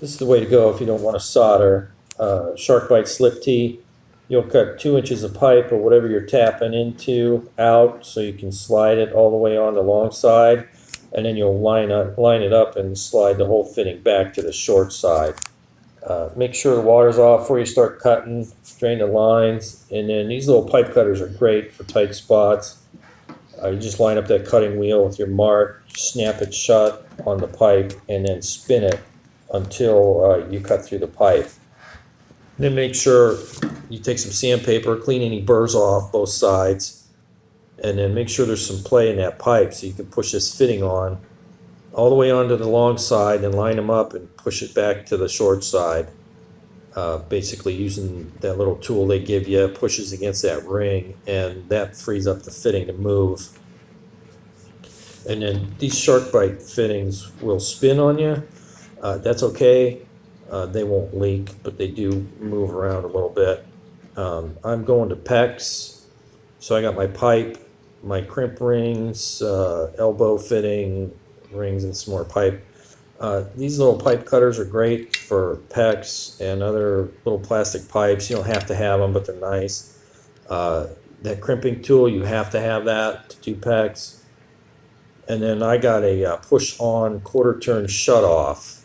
This is the way to go if you don't want to solder. Sharkbite slip tee. You'll cut 2 inches of pipe or whatever you're tapping into out so you can slide it all the way on the long side, and then you'll line it up and slide the whole fitting back to the short side. Make sure the water's off before you start cutting. Drain the lines, and then these little pipe cutters are great for tight spots. You just line up that cutting wheel with your mark, snap it shut on the pipe, and then spin it until you cut through the pipe. Then make sure you take some sandpaper, clean any burrs off both sides, and then make sure there's some play in that pipe so you can push this fitting on all the way onto the long side and line them up and push it back to the short side. Basically using that little tool they give you, pushes against that ring, and that frees up the fitting to move. And then these Sharkbite fittings will spin on you. That's okay. They won't leak, but they do move around a little bit. I'm going to PEX, so I got my pipe, my crimp rings, elbow fitting rings, and some more pipe. These little pipe cutters are great for PEX and other little plastic pipes. You don't have to have them, but they're nice. That crimping tool, you have to have that to do PEX. And then I got a push-on quarter-turn shutoff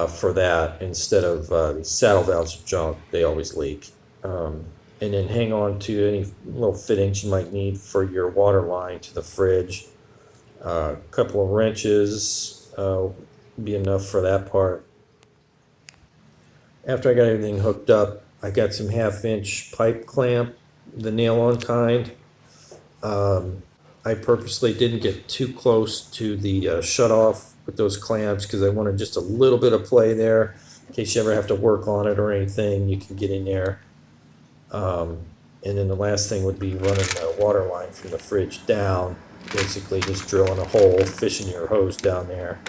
for that instead of these saddle valves are junk. They always leak. And then hang on to any little fittings you might need for your water line to the fridge. A couple of wrenches be enough for that part. After I got everything hooked up, I got some 1/2-inch pipe clamp, the nail-on kind. I purposely didn't get too close to the shutoff with those clamps because I wanted just a little bit of play there. In case you ever have to work on it or anything, you can get in there. And then the last thing would be running the water line from the fridge down. Basically just drilling a hole, fishing your hose down there.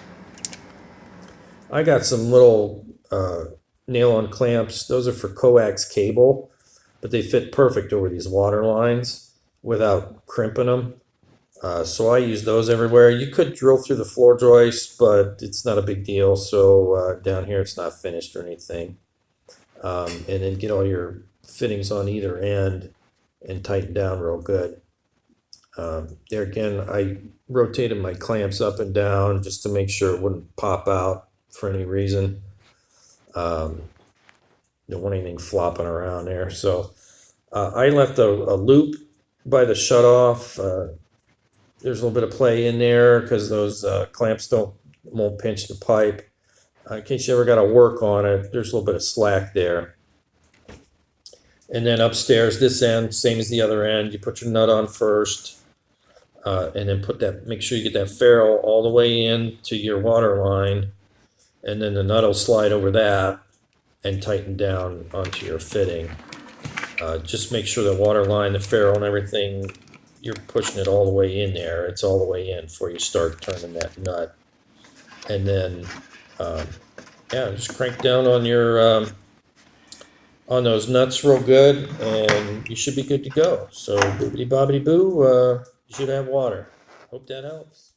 I got some little nail-on clamps. Those are for coax cable, but they fit perfect over these water lines without crimping them. So I use those everywhere. You could drill through the floor joist, but it's not a big deal. So down here it's not finished or anything. And then get all your fittings on either end and tighten down real good. There again, I rotated my clamps up and down just to make sure it wouldn't pop out for any reason. Don't want anything flopping around there. So I left a loop by the shutoff. There's a little bit of play in there because those clamps won't pinch the pipe. In case you ever got to work on it, there's a little bit of slack there. And then upstairs, this end, same as the other end, you put your nut on first, and then make sure you get that ferrule all the way in to your water line, and then the nut will slide over that and tighten down onto your fitting. Just make sure the water line, the ferrule, and everything, you're pushing it all the way in there. It's all the way in before you start turning that nut. And then, yeah, just crank down on your on those nuts real good, and you should be good to go. So, boobity bobbity boo, you should have water. Hope that helps.